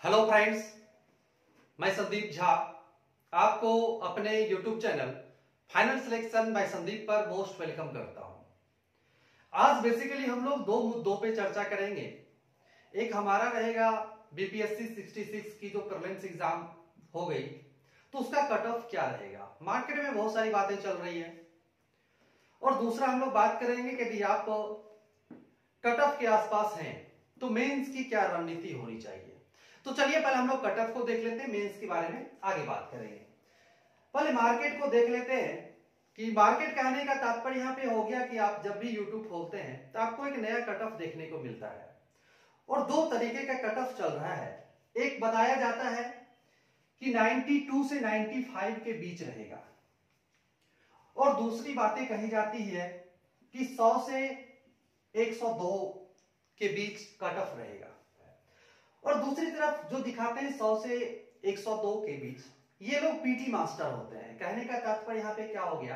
Hello friends, मैं संदीप झा आपको अपने YouTube channel final selection bye Sandeep पर मोस्ट वेलकम करता हूं। आज बेसिकली हम लोग दो मुद्दों पे चर्चा करेंगे। एक हमारा रहेगा बीपीएससी 66 की जो प्रीलिम्स एग्जाम हो गई तो उसका कट ऑफ क्या रहेगा। मार्केट में बहुत सारी बातें चल रही है। और दूसरा हम लोग बात करेंगे कि यदि आप कट ऑफ के आसपास हैं तो मेंस की क्या रणनीति होनी चाहिए। तो चलिए पहले हम लोग कट ऑफ को देख लेते हैं, मेंस के बारे में आगे बात करेंगे। पहले मार्केट को देख लेते हैं कि मार्केट कहने का तात्पर्य यहां पे हो गया कि आप जब भी YouTube खोलते हैं तो आपको एक नया कट ऑफ देखने को मिलता है और दो तरीके का कट ऑफ चल रहा है। एक बताया जाता है कि 92 से 95 के बीच रहेगा और दूसरी बातें कही जाती है कि 100 से 102 के बीच कट ऑफ रहेगा। और दूसरी तरफ जो दिखाते हैं 100 से 102 के बीच, ये लोग पीटी मास्टर होते हैं। कहने का तात्पर्य यहाँ पे क्या हो गया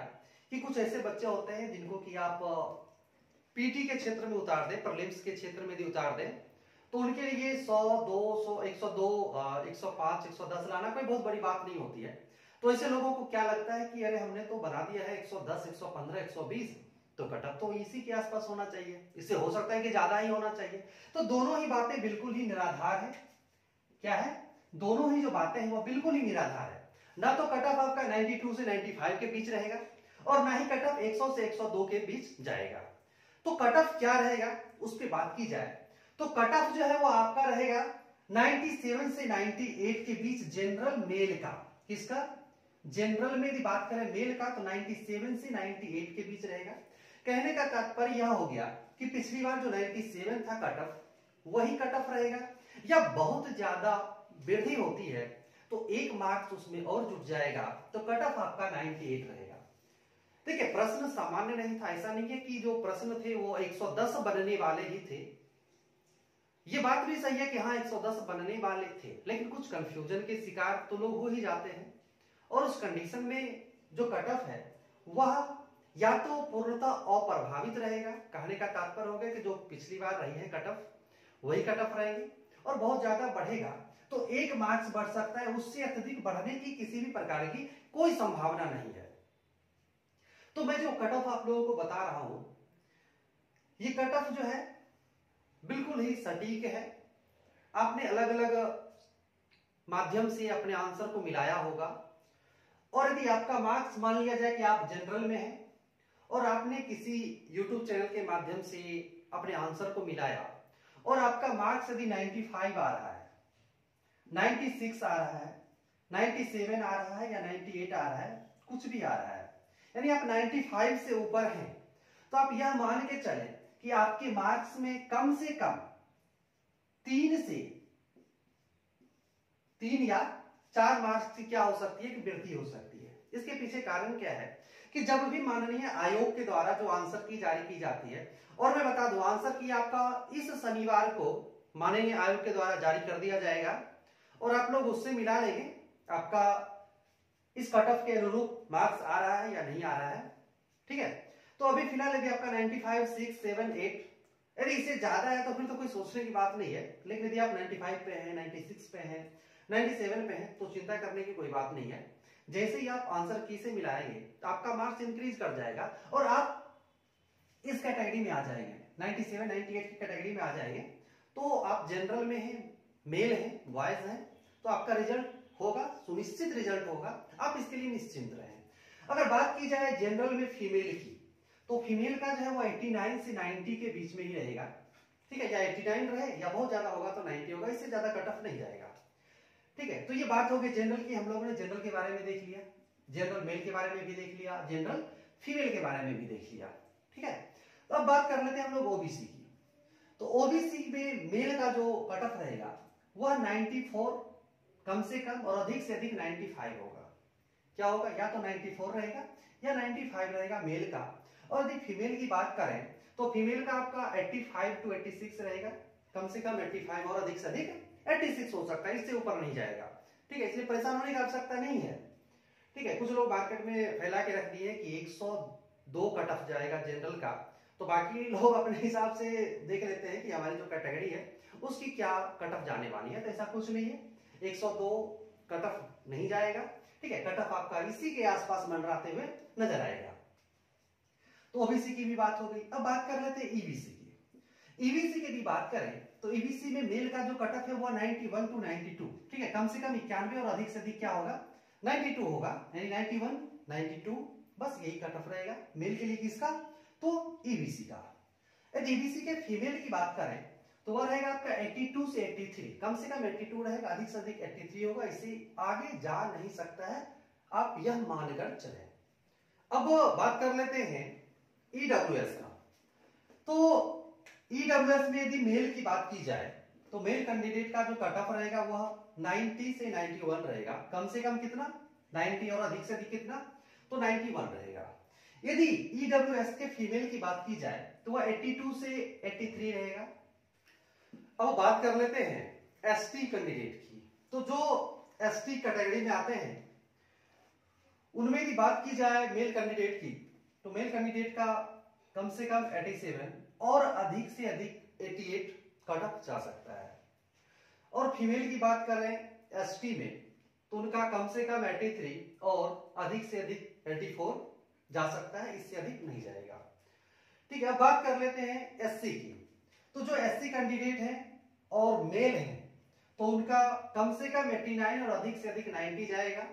कि कुछ ऐसे बच्चे होते हैं जिनको कि आप पीटी के क्षेत्र में उतार दें, प्रीलिम्स के क्षेत्र में भी उतार दें तो उनके लिए 100, 200, 102, 105, 110 लाना कोई बहुत बड़ी बात नहीं होती है। तो ऐसे लोगों को क्या लगता है कि अरे हमने तो बना दिया है 110, 115, 120, तो कट ऑफ तो इसी के आसपास होना चाहिए, इससे हो सकता है कि ज्यादा ही होना चाहिए। तो दोनों ही बातें बिल्कुल ही निराधार है। क्या है? दोनों ही जो बातें हैं वो बिल्कुल ही निराधार है। ना तो कट ऑफ आपका 92 से 95 के बीच रहेगा और ना ही कट ऑफ 100 से 102 के बीच जाएगा। तो कट ऑफ क्या रहेगा उस पर बात की जाए तो कट ऑफ जो है वो आपका रहेगा 97 से 98 के बीच जनरल मेल का। किसका? जनरल में यदि बात करें मेल का तो 97 से 98 के बीच रहेगा। कहने का तात्पर्य यह हो गया कि पिछली बार जो 97 था कट ऑफ वही कट ऑफ रहेगा, या बहुत ज्यादा वृद्धि होती है तो एक मार्क्स उसमें और जुट जाएगा तो कट ऑफ आपका 98 रहेगा। देखिए प्रश्न सामान्य नहीं था, ऐसा नहीं है कि जो प्रश्न थे वो 110 बनने वाले ही थे। ये बात भी सही है कि हाँ 110 बनने वाले थे, लेकिन कुछ कंफ्यूजन के शिकार तो लोग हो ही जाते हैं और उस कंडीशन में जो कट ऑफ है वह या तो पूर्णतः अप्रभावित रहेगा। कहने का तात्पर्य होगा कि जो पिछली बार रही है कट ऑफ वही कट ऑफ रहेंगे, और बहुत ज्यादा बढ़ेगा तो एक मार्क्स बढ़ सकता है, उससे अत्यधिक बढ़ने की किसी भी प्रकार की कोई संभावना नहीं है। तो मैं जो कट ऑफ आप लोगों को बता रहा हूं ये कट ऑफ जो है बिल्कुल ही सटीक है। आपने अलग अलग माध्यम से अपने आंसर को मिलाया होगा और यदि आपका मार्क्स मान लिया जाए कि आप जनरल में हैं और आपने किसी YouTube चैनल के माध्यम से अपने आंसर को मिलाया और आपका मार्क्स यदि 95 आ रहा है, 96 आ रहा है, 97 आ रहा है या 98 आ रहा है, कुछ भी आ रहा है, यानी आप 95 से ऊपर हैं तो आप यह मान के चलें कि आपके मार्क्स में कम से कम 3 या 4 मार्क्स की क्या हो सकती है कि वृद्धि हो सकती है। इसके पीछे कारण क्या है कि जब भी माननीय आयोग के द्वारा जो आंसर की जारी की जाती है, और मैं बता दूं आंसर की आपका इस शनिवार को माननीय आयोग के द्वारा जारी कर दिया जाएगा और आप लोग उससे मिला लेंगे आपका इस कट ऑफ के अनुरूप मार्क्स आ रहा है या नहीं आ रहा है। ठीक है, तो अभी फिलहाल यदि आपका 95, 6, 7, 8, यदि इससे ज्यादा है तो फिर तो कोई सोचने की बात नहीं है, लेकिन यदि आप 95 पे हैं, 96 पे हैं, 97 पे हैं तो चिंता करने की कोई बात नहीं है। जैसे ही आप आंसर की से मिलाएंगे तो आपका मार्क्स इंक्रीज कर जाएगा और आप इस कैटेगरी में आ जाएंगे, 97, 98 की कैटेगरी में आ जाएंगे। तो आप जनरल में हैं, मेल हैं, बॉयज हैं, तो आपका रिजल्ट होगा, सुनिश्चित रिजल्ट होगा, आप इसके लिए निश्चिंत रहें। अगर बात की जाए जनरल में फीमेल की तो फीमेल का जो है वो 89 से 90 के बीच में ही रहेगा। ठीक है, या 89 रहे या बहुत ज्यादा होगा तो 90 होगा, इससे ज्यादा कट ऑफ नहीं जाएगा। ठीक है, तो ये बात होगी जनरल की। हम लोगों ने जनरल के बारे में देख लिया, जनरल मेल के बारे में भी देख लिया, जनरल फीमेल के बारे में भी देख लिया। ठीक है, तो अब बात कर लेते हैं हम लोग ओबीसी की। तो ओबीसी में मेल का जो कट ऑफ रहेगा वह 94 कम से कम और अधिक से अधिक 95 होगा। क्या होगा? या तो 94 रहेगा या 95 रहेगा मेल का। और यदि फीमेल की बात करें तो फीमेल का आपका 85 to 86 रहेगा, कम से कम 85 और अधिक से अधिक 86 हो सकता है, इससे ऊपर नहीं जाएगा। ठीक है, इसलिए परेशान होने की आवश्यकता नहीं है। ठीक है, कुछ लोग मार्केट में फैला के रख दिए कि 102 कट ऑफ जाएगा जनरल का, तो बाकी लोग अपने हिसाब से देख लेते हैं कि हमारी जो कैटेगरी है उसकी क्या कट ऑफ जाने वाली है। तो ऐसा कुछ नहीं है, 102 कट ऑफ नहीं जाएगा, ठीक है। कट ऑफ आपका इसी के आसपास मंडराते हुए नजर आएगा। तो ओबीसी की भी बात हो गई। अब बात कर लेते हैं ईबीसी की। ईबीसी की भी बात करें तो ईबीसी में मेल का जो कट ऑफ है वो 91 टू 92, ठीक है। कम से कम 91 और अधिक से अधिक क्या होगा, 92 होगा, यानी 91 92 बस यही कट ऑफ रहेगा मेल के लिए। किसका, तो ईबीसी का। यदि ईबीसी के फीमेल की बात करें तो वह रहेगा आपका 82 से 83, कम से कम 82 रहेगा, अधिक से अधिक 83 होगा, इससे आगे जा नहीं सकता है, आप यह मानकर चले। अब बात कर लेते हैं ईडब्ल्यूएस का। तो ईडब्ल्यूएस में यदि मेल की बात की जाए तो मेल कैंडिडेट का जो कट ऑफ रहेगा वह 90 से 91 रहेगा, कम से कम कितना, 90 और अधिक से अधिक कितना, तो 91 रहेगा। यदि ईडब्ल्यूएस के फीमेल की बात की जाए तो वह 82 से 83 रहेगा। अब बात कर लेते हैं एसटी कैंडिडेट की। तो जो एसटी कैटेगरी में आते हैं उनमें की बात की जाए मेल कैंडिडेट की, तो मेल कैंडिडेट का कम से कम 87 और अधिक से अधिक 88 कट ऑफ जा सकता है। और फीमेल की बात करें एसटी में तो उनका कम से कम 83 और अधिक से अधिक 84 जा सकता है, इससे अधिक नहीं जाएगा, ठीक है। अब बात कर लेते हैं एससी की। तो जो एससी कैंडिडेट है और मेल है तो उनका कम से कम 89 और अधिक से अधिक 90 जाएगा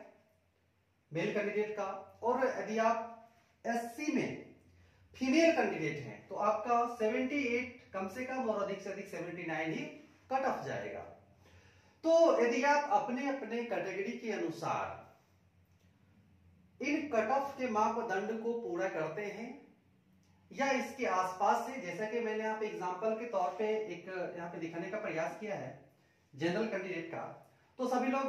मेल कैंडिडेट का। और यदि आप एससी में फीमेल कैंडिडेट हैं तो आपका 78 कम से कम और अधिक से अधिक 79 ही कट ऑफ जाएगा। तो यदि आप अपने अपने कैटेगरी के अनुसार इन कट ऑफ के मापदंड को पूरा करते हैं या इसके आसपास से, जैसा कि मैंने यहाँ पे एग्जांपल के तौर पे एक यहाँ पे दिखाने का प्रयास किया है जनरल कैंडिडेट का, तो सभी लोग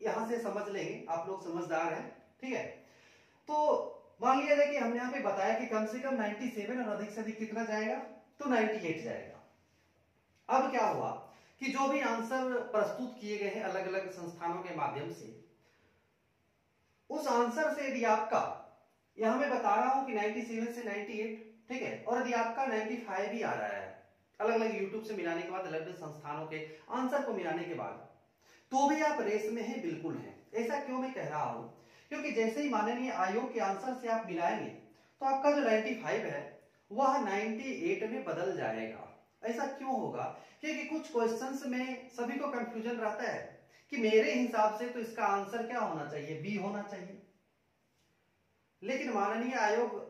यहां से समझ लेंगे, आप लोग समझदार हैं, ठीक है। तो मान लिया जाए कि हमने यहाँ पे बताया कि कम से कम 97 और अधिक से अधिक कितना जाएगा, तो 98 जाएगा। अब क्या हुआ कि जो भी आंसर प्रस्तुत किए गए हैं अलग अलग संस्थानों के माध्यम से, उस आंसर से यदि आपका, यहां मैं बता रहा हूं कि 97 से 98, ठीक है, और यदि आपका 95 भी आ रहा है अलग अलग यूट्यूब से मिलाने के बाद, अलग अलग संस्थानों के आंसर को मिलाने के बाद, तो भी आप रेस में हैं, बिल्कुल हैं। ऐसा क्यों मैं कह रहा हूं, क्योंकि जैसे ही माननीय आयोग के आंसर से आप मिलाएंगे तो आपका जो 95 है वह 98 में बदल जाएगा। ऐसा क्यों होगा, क्योंकि कुछ क्वेश्चंस में सभी को कंफ्यूजन रहता है कि मेरे हिसाब से तो इसका आंसर क्या होना चाहिए, बी होना चाहिए, लेकिन माननीय आयोग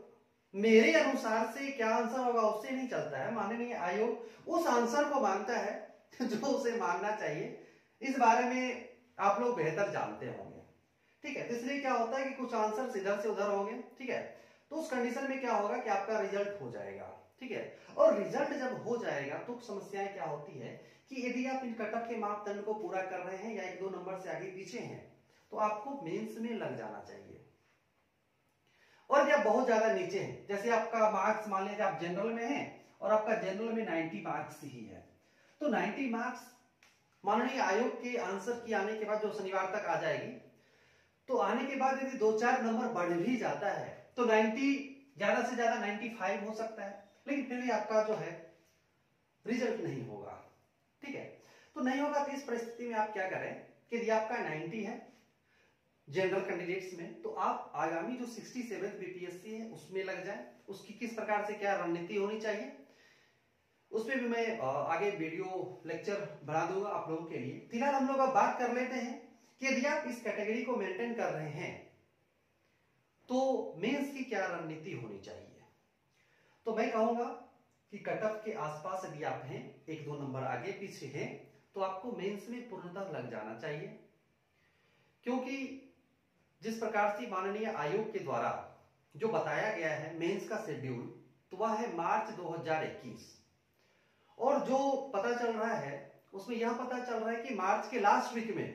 मेरे अनुसार से क्या आंसर होगा उससे नहीं चलता है। माननीय आयोग उस आंसर को मानता है जो उसे मानना चाहिए। इस बारे में आप लोग बेहतर जानते होंगे, ठीक है। तो इसलिए क्या होता है कि कुछ आंसर इधर से उधर होंगे, ठीक है, तो उस कंडीशन में क्या होगा कि आपका रिजल्ट हो जाएगा, ठीक है। और रिजल्ट जब हो जाएगा तो समस्याएं क्या होती है कि यदि आप इन कट ऑफ के मापदंड को पूरा कर रहे हैं या 1-2 नंबर से आगे पीछे हैं तो आपको मेंस में लग जाना चाहिए। और जब बहुत ज्यादा नीचे है, जैसे आपका मार्क्स मान लीजिए आप जनरल में हैं और आपका जनरल में 90 मार्क्स ही है, तो 90 मार्क्स माननीय आयोग के आंसर की आने के बाद जो शनिवार तक आ जाएगी, तो आने के बाद यदि 2-4 नंबर बढ़ भी जाता है तो 90 ज्यादा से ज्यादा 95 हो सकता है, लेकिन फिर भी आपका जो है रिजल्ट नहीं होगा, ठीक है। तो नहीं होगा तो इस परिस्थिति में आप क्या करें कि यदि आपका 90 है जनरल कैंडिडेट्स में, तो आप आगामी जो 67 बीपीएससी है उसमें लग जाए। उसकी किस प्रकार से क्या रणनीति होनी चाहिए उसमें भी मैं आगे वीडियो लेक्चर बढ़ा दूंगा आप लोगों के लिए। फिलहाल हम लोग अब बात कर लेते हैं कि यदि आप इस कैटेगरी को मेंटेन कर रहे हैं तो मेंस की क्या रणनीति होनी चाहिए। तो मैं कहूंगा कि कट ऑफ के आसपास यदि आप हैं, 1-2 नंबर आगे पीछे हैं, तो आपको मेंस में पूर्णतः लग जाना चाहिए, क्योंकि जिस प्रकार से माननीय आयोग के द्वारा जो बताया गया है मेंस का शेड्यूल, तो वह है मार्च 2021, और जो पता चल रहा है उसमें यह पता चल रहा है कि मार्च के लास्ट वीक में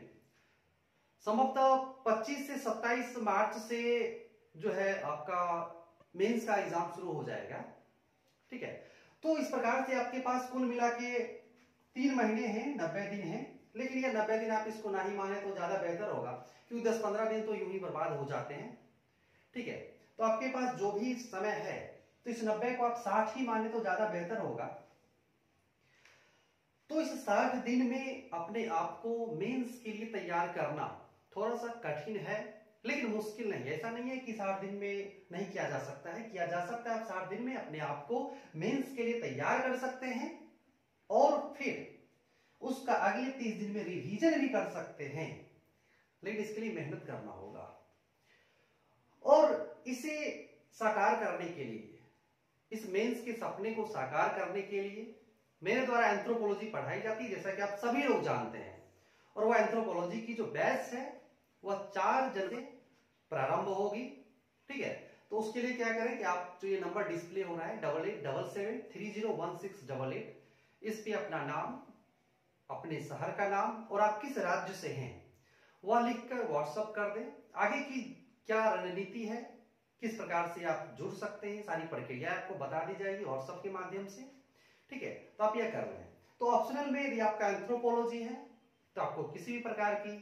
संभवतः 25 से 27 मार्च से जो है आपका मेंस का एग्जाम शुरू हो जाएगा, ठीक है। तो इस प्रकार से आपके पास कुल मिला के 3 महीने हैं, 90 दिन हैं, लेकिन ये 90 दिन आप इसको ना ही माने तो ज्यादा बेहतर होगा, क्योंकि 10-15 दिन तो यूं ही बर्बाद हो जाते हैं, ठीक है। तो आपके पास जो भी समय है तो इस 90 को आप 60 ही माने तो ज्यादा बेहतर होगा। तो इस 60 दिन में अपने आप को मेंस के लिए तैयार करना थोड़ा सा कठिन है, लेकिन मुश्किल नहीं है। ऐसा नहीं है कि 60 दिन में नहीं किया जा सकता है, किया जा सकता है। आप 60 दिन में अपने आप को मेंस के लिए तैयार कर सकते हैं और फिर उसका अगले 30 दिन में रिवीजन भी कर सकते हैं, लेकिन इसके लिए मेहनत करना होगा। और इसे साकार करने के लिए, इस मेंस के सपने को साकार करने के लिए मेरे द्वारा एंथ्रोपोलॉजी पढ़ाई जाती है, जैसा कि आप सभी लोग जानते हैं। और वह एंथ्रोपोलॉजी की जो बैच है वह 4 जनवरी प्रारंभ होगी। ठीक है, तो उसके लिए क्या करें कि आप जो ये नंबर डिस्प्ले हो रहा है 8877301688, इस पे अपना नाम, अपने शहर का नाम और आप किस राज्य से हैं वह लिखकर व्हाट्सएप कर दें। आगे की क्या रणनीति है, किस प्रकार से आप जुड़ सकते हैं, सारी प्रक्रिया आपको बता दी जाएगी व्हाट्सएप के माध्यम से। ठीक है, तो आप यह कर लें। तो ऑप्शनल में यदि आपका एंथ्रोपोलॉजी है तो आपको किसी भी प्रकार की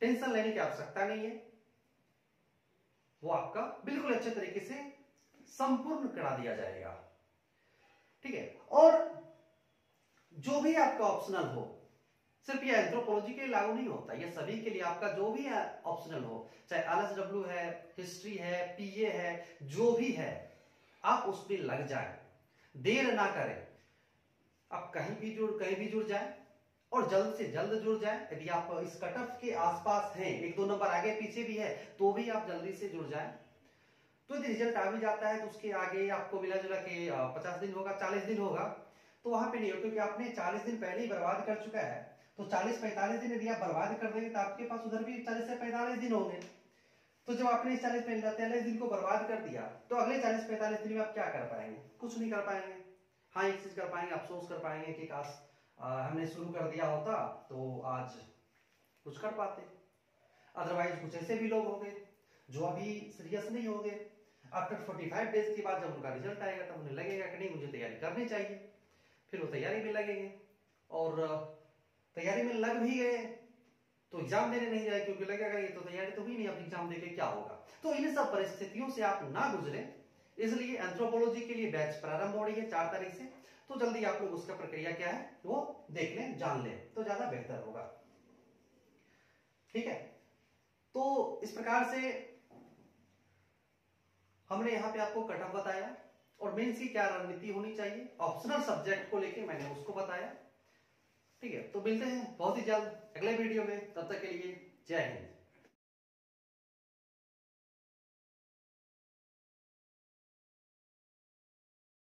टेंशन लेने की आवश्यकता नहीं है, वो आपका बिल्कुल अच्छे तरीके से संपूर्ण करा दिया जाएगा। ठीक है, और जो भी आपका ऑप्शनल हो, सिर्फ ये एंथ्रोपोलॉजी के लिए लागू नहीं होता, ये सभी के लिए आपका जो भी ऑप्शनल हो, चाहे एलएसडब्ल्यू है, हिस्ट्री है, पीए है, जो भी है, आप उसमें लग जाए, देर ना करें। आप कहीं भी जुड़ जाए और जल्द से जल्द जुड़ जाए। यदि आप इस कट ऑफ के आसपास हैं, 1-2 नंबर आगे पीछे भी है, तो भी आप जल्दी से जुड़ जाए। तो यदि रिजल्ट आ भी जाता है तो उसके आगे आपको मिला जुला के 50 दिन होगा, 40 दिन होगा, तो वहां पे नहीं हो, क्योंकि आपने 40 दिन पहले ही बर्बाद कर चुका है। तो 40-45 दिन यदि आप बर्बाद कर देंगे तो आपके पास उधर भी 40 से 45 दिन होंगे। तो जब आपने 40-45 दिन को बर्बाद कर दिया तो अगले 40-45 दिन में आप क्या कर पाएंगे? कुछ नहीं कर पाएंगे। हाँ, एक चीज कर पाएंगे, अफसोस कर पाएंगे कि काश हमने शुरू कर दिया होता तो आज कुछ कर पाते। अदरवाइज कुछ ऐसे भी लोग होंगे जो अभी सीरियस नहीं होंगे। आफ्टर 45 डेज के बाद जब उनका रिजल्ट आएगा तब उन्हें लगेगा कि नहीं, मुझे तैयारी करनी चाहिए। फिर वो तैयारी में लगेंगे और तैयारी में लग भी गए तो एग्जाम देने नहीं जाए, क्योंकि लगेगा ये तो तैयारी तो हुई नहीं, अब एग्जाम देके क्या होगा। तो इन सब परिस्थितियों से आप ना गुजरे, इसलिए एंथ्रोपोलॉजी के लिए बैच प्रारंभ हो रही है 4 तारीख से। तो जल्दी आप लोग उसका प्रक्रिया क्या है वो देख लें, जान लें, तो ज्यादा बेहतर होगा। ठीक है, तो इस प्रकार से हमने यहाँ पे आपको कट ऑफ बताया और मेंस की क्या रणनीति होनी चाहिए, ऑप्शनल सब्जेक्ट को लेके मैंने उसको बताया। ठीक है, तो मिलते हैं बहुत ही जल्द अगले वीडियो में, तब तक के लिए जय हिंद।